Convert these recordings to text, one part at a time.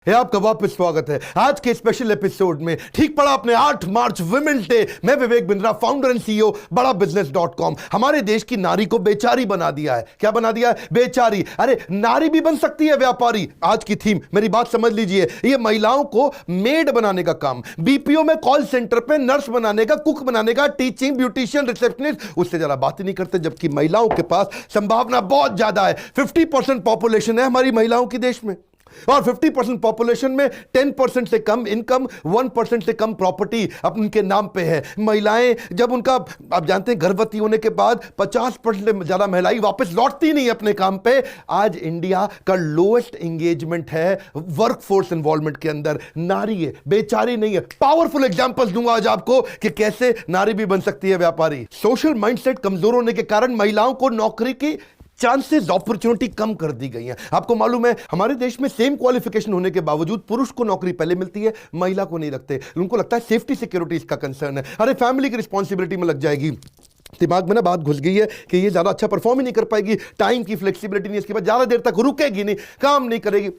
आपका वापस स्वागत है आज के स्पेशल एपिसोड में। ठीक पड़ा अपने 8 मार्च वुमेन्स डे। मैं Vivek Bindra, founder and CEO बड़ा बिजनेस.com। हमारे देश की नारी को बेचारी बना दिया है। क्या बना दिया है? बेचारी। अरे नारी भी बन सकती है व्यापारी। आज की थीम, मेरी बात समझ लीजिए, ये महिलाओं को मेड बनाने का काम, बीपीओ में कॉल सेंटर पे नर्स बनाने का, कुक बनाने का, टीचिंग, ब्यूटिशियन, रिसेप्शनिस्ट, उससे जरा बात ही नहीं करते। जबकि महिलाओं के पास संभावना बहुत ज्यादा है। 50% पॉपुलेशन है हमारी महिलाओं की देश में, और 50% पॉपुलेशन में 10% से कम इनकम, 1% से कम प्रॉपर्टी उनके नाम पे है। महिलाएं जब उनका, आप जानते हैं, गर्भवती होने के बाद 50% से ज्यादा महिलाएं वापस लौटती नहीं अपने काम पे। आज इंडिया का लोएस्ट एंगेजमेंट है वर्कफोर्स इन्वॉल्वमेंट के अंदर। नारी है, बेचारी नहीं है। पावरफुल एग्जांपल्स दूंगा आज आपको कि कैसे नारी भी बन सकती है व्यापारी। सोशल माइंडसेट कमजोर होने के कारण महिलाओं को नौकरी की चांसेस, अपॉर्चुनिटी कम कर दी गई हैं। आपको मालूम है हमारे देश में सेम क्वालिफिकेशन होने के बावजूद पुरुष को नौकरी पहले मिलती है, महिला को नहीं रखते। उनको लगता है सेफ्टी सिक्योरिटी इसका कंसर्न है। अरे फैमिली की रिस्पॉन्सिबिलिटी में लग जाएगी। दिमाग में ना बात घुस गई है कि ये ज्यादा अच्छा परफॉर्म ही नहीं कर पाएगी, टाइम की फ्लेक्सिबिलिटी नहीं, इसके बाद ज्यादा देर तक रुकेगी नहीं, काम नहीं करेगी।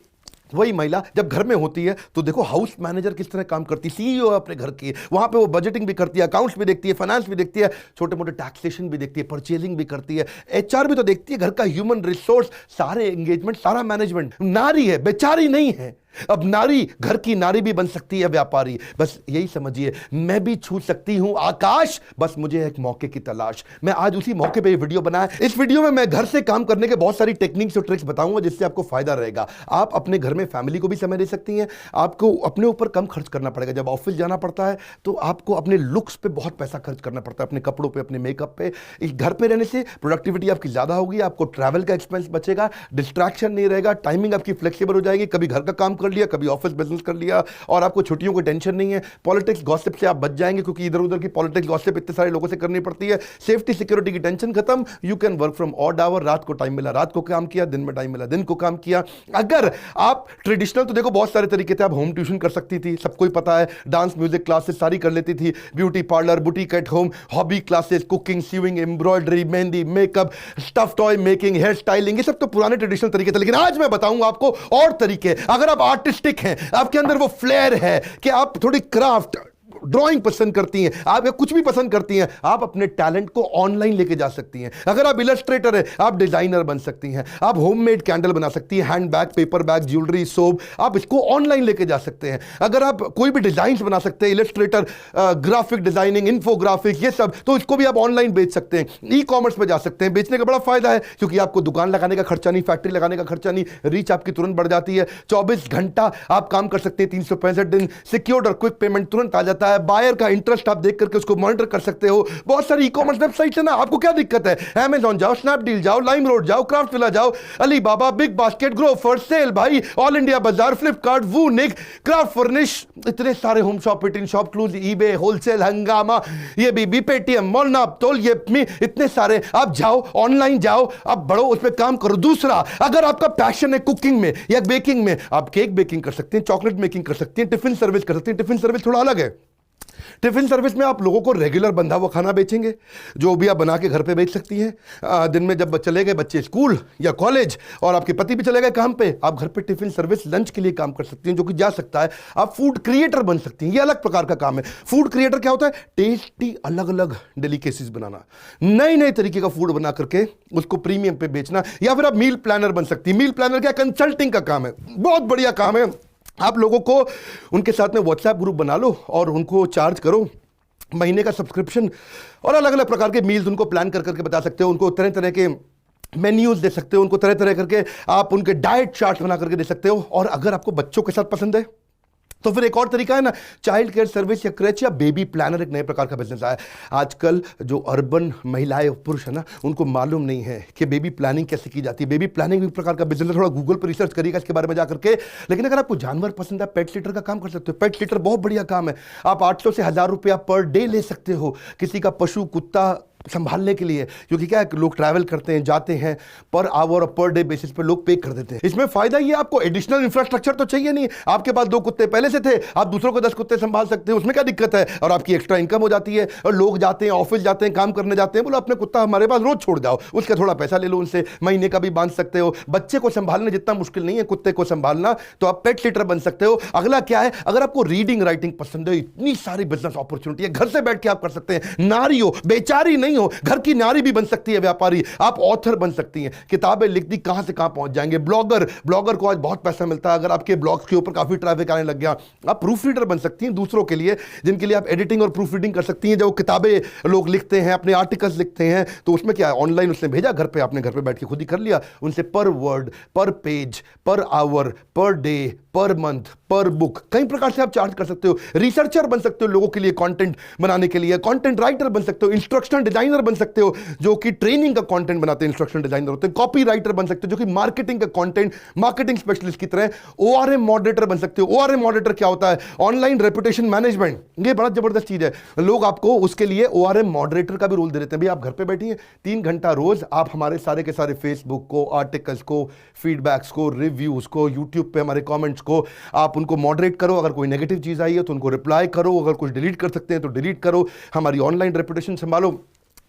वही महिला जब घर में होती है तो देखो हाउस मैनेजर किस तरह काम करती है, सीईओ है अपने घर की, वहां पे वो बजटिंग भी करती है, अकाउंट्स भी देखती है, फाइनेंस भी देखती है, छोटे मोटे टैक्सेशन भी देखती है, परचेजिंग भी करती है, एचआर भी तो देखती है, घर का ह्यूमन रिसोर्स, सारे एंगेजमेंट, सारा मैनेजमेंट। नारी है, बेचारी नहीं है। अब नारी, घर की नारी भी बन सकती है व्यापारी। बस यही समझिए, मैं भी छू सकती हूं आकाश, बस मुझे एक मौके की तलाश। मैं आज उसी मौके पे ये वीडियो बनाया। इस वीडियो में मैं घर से काम करने के बहुत सारी टेक्निक्स और ट्रिक्स बताऊंगा जिससे आपको फायदा रहेगा। आप अपने घर में फैमिली को भी समय दे सकती हैं। आपको अपने ऊपर कम खर्च करना पड़ेगा। जब ऑफिस जाना पड़ता है तो आपको अपने लुक्स पे बहुत पैसा खर्च करना पड़ता है, अपने कपड़ों पे, अपने मेकअप पे। इस घर पे रहने से प्रोडक्टिविटी आपकी ज्यादा होगी, आपको ट्रैवल का एक्सपेंस बचेगा, डिस्ट्रैक्शन नहीं रहेगा, टाइमिंग आपकी फ्लेक्सिबल हो जाएगी। कभी घर का काम कर लिया, कभी ऑफिस बिजनेस कर लिया, और आपको छुट्टियों की टेंशन नहीं है। पॉलिटिक्स गॉसिप से आप बच जाएंगे, क्योंकि इधर उधर की पॉलिटिक्स गॉसिप इतने सारे लोगों से करनी पड़ती है। सेफ्टी सिक्योरिटी की टेंशन खत्म। You can work from odd hour. रात को टाइम मिला रात को काम किया, दिन में टाइम मिला दिन को काम किया। अगर आप ट्रेडिशनल, तो देखो बहुत सारे तरीके थे। आप होम ट्यूशन कर सकती थी, सबको ही पता है। डांस, म्यूजिक क्लासेस सारी कर लेती थी। Beauty parlour, boutique at home, hobby classes, cooking, sewing, embroidery, mehndi, makeup, stuff toy making, hair styling, ये सब तो पुराने ट्रेडिशनल तरीके थे। लेकिन आज मैं बताऊंगा आपको और तरीके। अगर आप आर्टिस्टिक हैं, आपके अंदर वो फ्लेयर है कि आप थोड़ी क्राफ्ट, ड्राइंग पसंद करती हैं, आप या कुछ भी पसंद करती हैं, आप अपने टैलेंट को ऑनलाइन लेके जा सकती हैं। अगर आप इलस्ट्रेटर हैं, आप डिजाइनर बन सकती हैं। आप होममेड कैंडल बना सकती हैं, hand bag, paper bag, jewellery, soap, आप इसको ऑनलाइन लेके जा सकते हैं। अगर आप कोई भी डिजाइन बना सकते हैं, इलस्ट्रेटर, ग्राफिक डिजाइनिंग, इन्फोग्राफिक, ये सब, तो इसको भी आप ऑनलाइन बेच सकते हैं। ई कॉमर्स पे जा सकते हैं। बेचने का बड़ा फायदा है, क्योंकि आपको दुकान लगाने का खर्चा नहीं, फैक्ट्री लगाने का खर्चा नहीं, रीच आपकी तुरंत बढ़ जाती है। 24 घंटा आप काम कर सकते हैं, 365 दिन। सिक्योर्ड और क्विक पेमेंट तुरंत आ जाता है। बायर का इंटरेस्ट आप देख करके उसको मॉनिटर कर सकते हो। बहुत सारी ई कॉमर्स वेबसाइट है ना, आपको क्या दिक्कत है? अमेज़न जाओ, स्नैपडील जाओ, लाइमरोड जाओ, क्राफ्टविला जाओ, Alibaba, Big Basket, Grofer, sale भाई, all India Bazaar, Flipkart, Voonik, Craft Furnish, इतने सारे होम शॉप, पिटिन shop, Clues, eBay, wholesale, Hungama, ये भी, पेटीएम, मोलना, तोल, ये इतने सारे। आप जाओ, ऑनलाइन जाओ, आप बढ़ो, उस पर काम करो। दूसरा, अगर आपका पैशन है कुकिंग में या बेकिंग में, आप केक बेकिंग कर सकते हैं, चॉकलेट मेकिंग कर सकते हैं, टिफिन सर्विस कर सकते हैं। टिफिन सर्विस थोड़ा अलग है। टिफिन सर्विस में आप लोगों को रेगुलर बंधा हुआ खाना बेचेंगे, जो भी आप बना के घर पे बेच सकती हैं। दिन में जब चले गए बच्चे स्कूल या कॉलेज और आपके पति भी चले गए काम पे, आप घर पे टिफिन सर्विस लंच के लिए काम कर सकती हैं, जो कि जा सकता है। आप फूड क्रिएटर बन सकती हैं, ये अलग प्रकार का काम है। फूड क्रिएटर क्या होता है? टेस्टी अलग अलग डेलिकेसीज बनाना, नए नए तरीके का फूड बना करके उसको प्रीमियम पे बेचना। या फिर आप मील प्लानर बन सकती हैं। मील प्लानर क्या? कंसल्टिंग का काम है, बहुत बढ़िया काम है। आप लोगों को उनके साथ में व्हाट्सएप ग्रुप बना लो और उनको चार्ज करो महीने का सब्सक्रिप्शन, और अलग अलग प्रकार के मील्स उनको प्लान कर करके बता सकते हो। उनको तरह तरह के मेन्यूज दे सकते हो, उनको तरह तरह करके आप उनके डाइट चार्ट बना करके दे सकते हो। और अगर आपको बच्चों के साथ पसंद है तो फिर एक और तरीका है ना, चाइल्ड केयर सर्विस या क्रेच या बेबी प्लानर, एक नए प्रकार का बिजनेस आया। आजकल जो अर्बन महिलाएं और पुरुष है ना, उनको मालूम नहीं है कि बेबी प्लानिंग कैसे की जाती है। बेबी प्लानिंग भी एक प्रकार का बिजनेस है। थोड़ा गूगल पर रिसर्च करिएगा इसके बारे में जा करके। लेकिन अगर आपको जानवर पसंद है, पेट सिटर का काम कर सकते हो। पेट सिटर बहुत बढ़िया काम है। आप 800 से 1000 रुपया पर डे ले सकते हो। किसी का पशु, कुत्ता, संभालने के लिए, क्योंकि क्या है लोग ट्रैवल करते हैं, जाते हैं, पर आवर और पर डे बेसिस पे लोग पे कर देते हैं। इसमें फायदा ये आपको एडिशनल इंफ्रास्ट्रक्चर तो चाहिए नहीं, आपके पास 2 कुत्ते पहले से थे, आप दूसरों को 10 कुत्ते संभाल सकते हैं, उसमें क्या दिक्कत है, और आपकी एक्स्ट्रा इनकम हो जाती है। और लोग जाते हैं, ऑफिस जाते हैं, काम करने जाते हैं, बोलो अपने कुत्ता हमारे पास रोज छोड़ जाओ, उसका थोड़ा पैसा ले लो उनसे, महीने का भी बांध सकते हो। बच्चे को संभालना जितना मुश्किल नहीं है कुत्ते को संभालना, तो आप पेट सिटर बन सकते हो। अगला क्या है, अगर आपको रीडिंग राइटिंग पसंद है, इतनी सारी बिजनेस अपॉर्चुनिटी है, घर से बैठ के आप कर सकते हैं। नारी हो, बेचारी नहीं हो, घर की नारी भी बन सकती है व्यापारी, आप ऑथर बन सकती हैं, किताबें लिख दी, कहां से कहां पहुंच जाएंगे। ब्लॉगर को आज बहुत पैसा मिलता है, अगर आपके ब्लॉग्स के ऊपर काफी ट्रैफिक आने लग गया, आप प्रूफ रीडर बन सकती हैं दूसरों के लिए, जिनके लिए आप एडिटिंग और प्रूफ रीडिंग कर सकती हैं। जो किताबें लोग लिखते हैं, अपने आर्टिकल्स लिखते हैं, तो उसमें क्या है, ऑनलाइन उसने भेजा, घर पे आपने घर पे बैठ के खुद ही कर लिया, उनसे पर वर्ड, पर page, per hour, per day, per month, पर बुक, कई प्रकार से आप चार्ज कर सकते हो। रिसर्चर बन सकते हो लोगों के लिए, कंटेंट बनाने के लिए, कंटेंट राइटर बन सकते हो, इंस्ट्रक्शनल डिजाइनर बन सकते हो जो कि ट्रेनिंग का कंटेंट बनाते हैं, इंस्ट्रक्शनल डिजाइनर होते हैं, कॉपी राइटर बन सकते हो जो कि मार्केटिंग का कंटेंट, मार्केटिंग स्पेशलिस्ट की तरह, ओआरएम मॉडरेटर बन सकते हो। ओआरएम मॉडरेटर क्या होता है, ऑनलाइन रेपुटेशन मैनेजमेंट, ये बड़ा जबरदस्त चीज है। लोग आपको उसके लिए ओआरएम मॉडरेटर का भी रोल दे देते हैं। भाई आप घर पे बैठिए, 3 घंटा रोज आप हमारे सारे के सारे फेसबुक को, आर्टिकल्स को, फीडबैक्स को, रिव्यूज को, यूट्यूब पे हमारे कॉमेंट्स को आप उनको मॉडरेट करो। अगर कोई नेगेटिव चीज आई है तो उनको रिप्लाई करो, अगर कुछ डिलीट कर सकते हैं तो डिलीट करो, हमारी ऑनलाइन रेपुटेशन संभालो।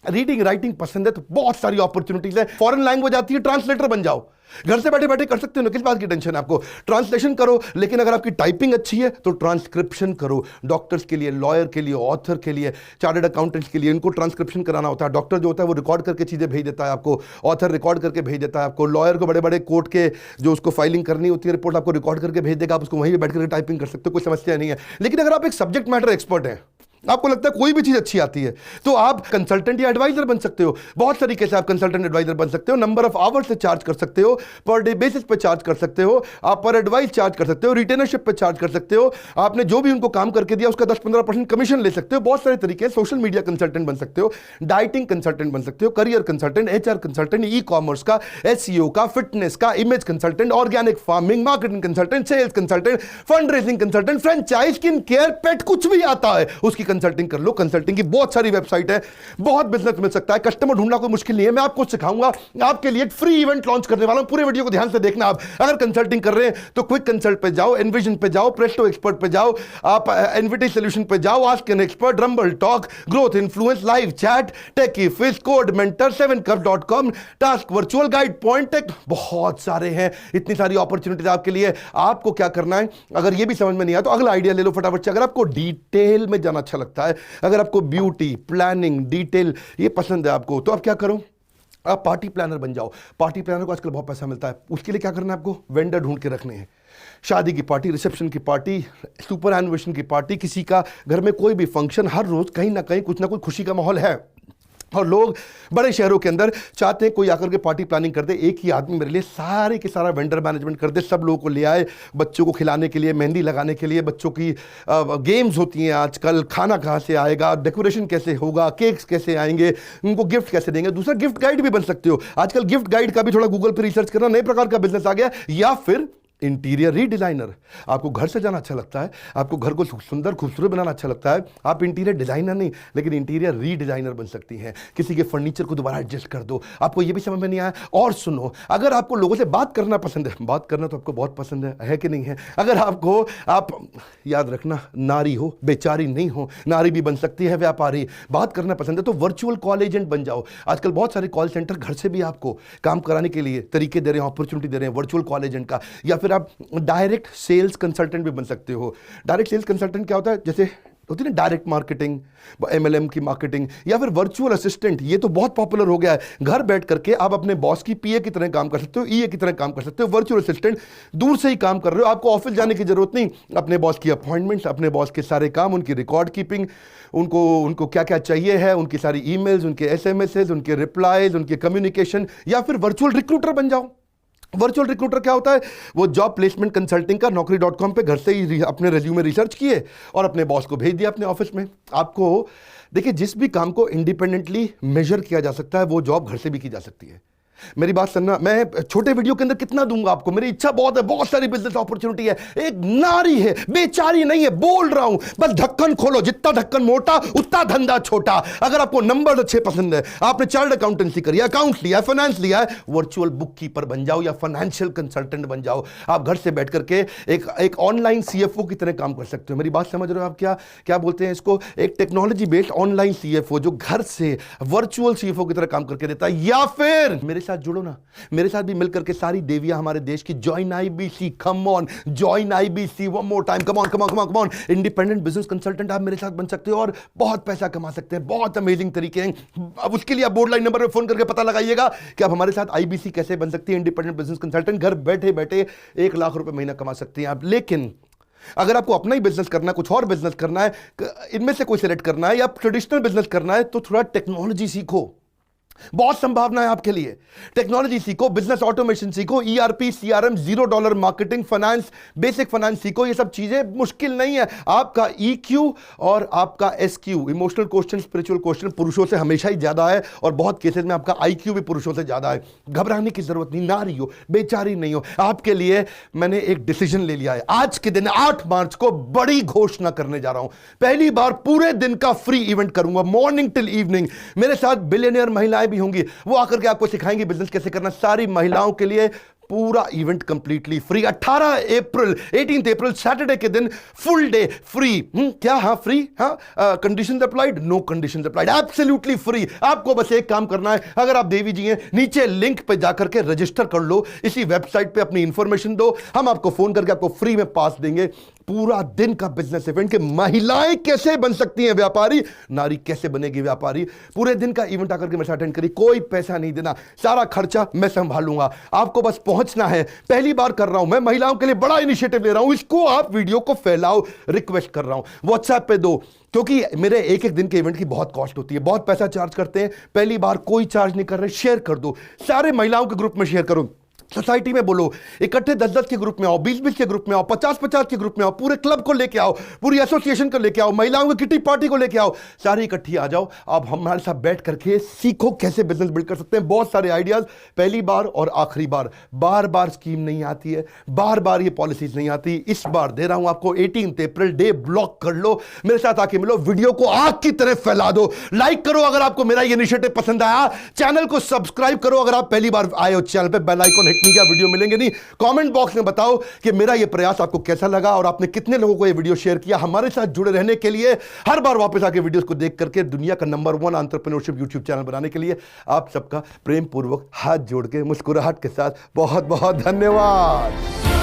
रीडिंग राइटिंग पसंद है तो बहुत सारी अपॉर्चुनिटीज है। फॉरेन लैंग्वेज आती है, ट्रांसलेटर बन जाओ, घर से बैठे बैठे कर सकते हो ना, किस बात की टेंशन है आपको। ट्रांसलेशन करो, लेकिन अगर आपकी टाइपिंग अच्छी है तो ट्रांसक्रिप्शन करो। डॉक्टर्स के लिए, लॉयर के लिए, ऑथर के लिए, चार्टर्ड अकाउंटेंट्स के लिए, इनको ट्रांसक्रिप्शन कराना होता है। डॉक्टर जो होता है वो रिकॉर्ड करके चीजें भेज देता है आपको, ऑथर रिकॉर्ड करके भेज देता है आपको, लॉयर को बड़े बड़े कोर्ट के जो उसको फाइलिंग करनी होती है रिपोर्ट आपको रिकॉर्ड करके भेज देगा, आप उसको वहीं बैठ कर टाइपिंग कर सकते हो, कोई समस्या नहीं है। लेकिन अगर आप एक सब्जेक्ट मैटर एक्सपर्ट हैं, आपको लगता है कोई भी चीज अच्छी आती है, तो आप कंसल्टेंट या एडवाइजर बन सकते हो। बहुत तरीके से आप कंसल्टेंट एडवाइजर बन सकते हो। नंबर ऑफ आवर्स से चार्ज कर सकते हो, पर डे बेसिस पे चार्ज कर सकते हो, आप पर एडवाइस चार्ज कर सकते हो, रिटेनरशिप पे चार्ज कर सकते हो, आपने जो भी उनको काम करके दिया उसका 10-15% कमीशन ले सकते हो। बहुत सारे तरीके, सोशल मीडिया कंसल्टेंट बन सकते हो, डाइटिंग कंसल्टेंट बन सकते हो, career consultant, HR consultant, e commerce का, एसईओ का, फिटनेस का, image consultant, organic farming, marketing consultant, sales consultant, fund raising consultant, franchise, skin care, pet, कुछ भी आता है उसकी कंसल्टिंग कर लो। कंसल्टिंग की बहुत सारी वेबसाइट है, बहुत बिजनेस मिल सकता है। कस्टमर ढूंढना कोई मुश्किल नहीं है, मैं आपको सिखाऊंगा। आपके लिए एक फ्री इवेंट लॉन्च करने वाला हूं, पूरे वीडियो को ध्यान से देखना। आप अगर कंसल्टिंग कर रहे हैं तो क्विक कंसल्ट पे जाओ, एनविजन पे जाओ, प्रेस्टो एक्सपर्ट पे जाओ, आप एनवीटी सॉल्यूशन पे जाओ, ask an expert, rumble talk, growth influence, live chat, techie fish, code mentor, 7cup.com, task, virtual guide, point tech, बहुत सारे हैं। इतनी सारी अपॉर्चुनिटीज आपके लिए। आपको क्या करना है, अगर ये भी समझ में नहीं आया तो अगला आइडिया ले लो फटाफट से। अगर आपको डिटेल में जाना अच्छा लगता है, अगर आपको ब्यूटी, प्लानिंग, डिटेल ये पसंद है आपको, तो आप क्या करो, आप पार्टी प्लानर बन जाओ। पार्टी प्लानर को आजकल बहुत पैसा मिलता है। उसके लिए क्या करना है, आपको वेंडर ढूंढ के रखने हैं। शादी की पार्टी, रिसेप्शन की पार्टी, सुपर एनिवर्सरी की पार्टी, किसी का घर में कोई भी फंक्शन, हर रोज कहीं ना कहीं कुछ ना कुछ खुशी का माहौल है। और लोग बड़े शहरों के अंदर चाहते हैं कोई आकर के पार्टी प्लानिंग कर दे, एक ही आदमी मेरे लिए सारे के सारा वेंडर मैनेजमेंट कर दे, सब लोगों को ले आए, बच्चों को खिलाने के लिए, मेहंदी लगाने के लिए, बच्चों की गेम्स होती हैं आजकल, खाना कहाँ से आएगा, डेकोरेशन कैसे होगा, केक्स कैसे आएंगे, उनको गिफ्ट कैसे देंगे। दूसरा, गिफ्ट गाइड भी बन सकते हो। आजकल गिफ्ट गाइड का भी थोड़ा गूगल पर रिसर्च करना, नए प्रकार का बिजनेस आ गया। या फिर इंटीरियर रीडिजाइनर, आपको घर से जाना अच्छा लगता है, आपको घर को सुंदर खूबसूरत बनाना अच्छा लगता है, आप इंटीरियर डिजाइनर नहीं लेकिन इंटीरियर रीडिजाइनर बन सकती हैं। किसी के फर्नीचर को दोबारा एडजस्ट कर दो। आपको ये भी समझ में नहीं आया, और सुनो, अगर आपको लोगों से बात करना पसंद है, बात करना तो आपको बहुत पसंद है कि नहीं है, अगर आपको, आप याद रखना, नारी हो, बेचारी नहीं हो, नारी भी बन सकती है व्यापारी। बात करना पसंद है तो वर्चुअल कॉल एजेंट बन जाओ। आजकल बहुत सारे कॉल सेंटर घर से भी आपको काम कराने के लिए तरीके दे रहे हैं, अपॉर्चुनिटी दे रहे हैं वर्चुअल कॉल एजेंट का। या फिर आप डायरेक्ट सेल्स कंसल्टेंट भी बन सकते हो। डायरेक्ट सेल्स कंसल्टेंट क्या होता है, जैसे होती है ना डायरेक्ट मार्केटिंग, एमएलएम की मार्केटिंग, या फिर वर्चुअल असिस्टेंट, ये तो बहुत पॉपुलर हो गया है। घर बैठ करके आप अपने बॉस की पीए की तरह काम कर सकते हो, ईए की तरह काम कर सकते हो। वर्चुअल असिस्टेंट, दूर से ही काम कर रहे हो, आपको ऑफिस जाने की जरूरत नहीं। अपने बॉस की अपॉइंटमेंट्स, अपने बॉस के सारे काम, उनकी रिकॉर्ड कीपिंग, उनको क्या क्या चाहिए है, उनकी सारी ईमेल्स, उनके एसएमएस, उनके रिप्लाईज, उनके कम्युनिकेशन। या फिर वर्चुअल रिक्रूटर बन जाओ। वर्चुअल रिक्रूटर क्या होता है, वो जॉब प्लेसमेंट कंसल्टिंग का naukri.com पे घर से ही अपने रेज्यूमे रिसर्च किए और अपने बॉस को भेज दिया अपने ऑफिस में। आपको देखिए, जिस भी काम को इंडिपेंडेंटली मेजर किया जा सकता है वो जॉब घर से भी की जा सकती है। मेरी बात सुनना, मैं छोटे वीडियो के अंदर कितना दूंगा आपको, मेरी इच्छा बहुत है, बहुत सारी बिजनेस अपॉर्चुनिटी है। एक नारी है, बेचारी नहीं है, बोल रहा हूं, बस ढक्कन खोलो, जितना ढक्कन मोटा उतना धंधा छोटा। अगर आपको नंबर अच्छे पसंद है, आपने चार्टर्ड अकाउंटेंसी करी, अकाउंट लिया, फाइनेंस लिया है, वर्चुअल बुक कीपर बन जाओ या फाइनेंशियल कंसल्टेंट बन जाओ। आप घर से बैठ करके एक ऑनलाइन सीएफओ की तरह काम कर सकते हो। मेरी बात समझ रहे हो आप? क्या क्या बोलते हैं इसको, एक टेक्नोलॉजी बेस्ड ऑनलाइन सीएफओ जो घर से वर्चुअल सीएफओ की तरह काम करके देता है। या फिर मेरे साथ जुड़ो ना, मेरे साथ भी मिलकर के सारी देवियां हमारे देश की, join IBC, come on, join IBC one more time, come on come on come on come on. Independent business consultant आप मेरे साथ बन सकते हो और बहुत पैसा कमा सकते हैं। बहुत अमेजिंग तरीके हैं। अब उसके लिए आप बोर्ड लाइन नंबर पर फोन करके पता लगाइएगा कि आप हमारे साथ आईबीसी कैसे बन सकती है, इंडिपेंडेंट बिजनेस कंसल्टेंट। घर बैठे बैठे 1 लाख रुपए महीना कमा सकती हैं आप। लेकिन अगर आपको अपना ही बिजनेस करना है, कुछ और बिजनेस करना है, इनमें से कोई सिलेक्ट करना है या ट्रेडिशनल बिजनेस करना है, तो थोड़ा टेक्नोलॉजी सीखो। बहुत संभावना है आपके लिए। टेक्नोलॉजी सीखो, बिजनेस ऑटोमेशन सीखो, ERP, CRM, $0 marketing, finance, basic finance सीखो। ये सब चीजें मुश्किल नहीं है। आपका ईक्यू और आपका SQ, emotional question, spiritual question, पुरुषों से हमेशा ही ज्यादा है और बहुत केसेस में आपका आईक्यू भी पुरुषों से ज्यादा है। घबराने की जरूरत नहीं, नारी हो, बेचारी नहीं हो। आपके लिए मैंने एक डिसीजन ले लिया है। आज के दिन 8 मार्च को बड़ी घोषणा करने जा रहा हूं। पहली बार पूरे दिन का फ्री इवेंट करूंगा, मॉर्निंग टिल इवनिंग। मेरे साथ बिलियनियर महिलाएं भी होंगी, वो आकर के आपको सिखाएंगी बिजनेस कैसे करना। सारी महिलाओं के लिए पूरा event completely free. 18 April Saturday के दिन फुल डे फ्री। क्या? हाँ फ्री, हाँ conditions applied? No conditions applied, absolutely free. आपको बस एक काम करना है, अगर आप देवी जी हैं, नीचे लिंक पे जाकर के रजिस्टर कर लो, इसी वेबसाइट पे अपनी इंफॉर्मेशन दो, हम आपको फोन करके आपको फ्री में पास देंगे। पूरा दिन का बिजनेस इवेंट के महिलाएं कैसे बन सकती हैं व्यापारी, नारी कैसे बनेगी व्यापारी। पूरे दिन का इवेंट आकर के मेरे साथ अटेंड करिए, कोई पैसा नहीं देना, सारा खर्चा मैं संभालूंगा। आपको बस पहुंचना है। पहली बार कर रहा हूं मैं, महिलाओं के लिए बड़ा इनिशिएटिव ले रहा हूं, इसको आप वीडियो को फैलाओ, रिक्वेस्ट कर रहा हूं, व्हाट्सएप पे दो, क्योंकि मेरे एक दिन के इवेंट की बहुत कॉस्ट होती है, बहुत पैसा चार्ज करते हैं। पहली बार कोई चार्ज नहीं कर रहे, शेयर कर दो, सारे महिलाओं के ग्रुप में शेयर करो, सोसाइटी में बोलो, इकट्ठे 10-10 के ग्रुप में आओ, 20-20 के ग्रुप में आओ, 50-50 के ग्रुप में आओ, पूरे क्लब को लेके आओ, पूरी एसोसिएशन को लेके आओ, महिलाओं की किटी पार्टी को लेके आओ, सारी इकट्ठी आ जाओ। अब हमारे साथ बैठ करके सीखो कैसे बिजनेस बिल्ड कर सकते हैं। बहुत सारे आइडियाज, पहली बार और आखिरी बार, बार बार स्कीम नहीं आती है, बार बार ये पॉलिसीज नहीं आती। इस बार दे रहा हूं आपको 18 अप्रैल, डे ब्लॉक कर लो, मेरे साथ आके मिलो, वीडियो को आग की तरह फैला दो, लाइक करो अगर आपको मेरा ये इनिशिएटिव पसंद आया, चैनल को सब्सक्राइब करो अगर आप पहली बार आए हो चैनल पे, बेल आइकन हिट नहीं किया वीडियो मिलेंगे नहीं। कमेंट बॉक्स में बताओ कि मेरा ये प्रयास आपको कैसा लगा और आपने कितने लोगों को ये वीडियो शेयर किया। हमारे साथ जुड़े रहने के लिए, हर बार वापस आके वीडियोस को देख करके दुनिया का नंबर 1 एंटरप्रेन्योरशिप यूट्यूब चैनल बनाने के लिए आप सबका प्रेम पूर्वक हाथ जोड़ के मुस्कुराहट के साथ बहुत बहुत धन्यवाद।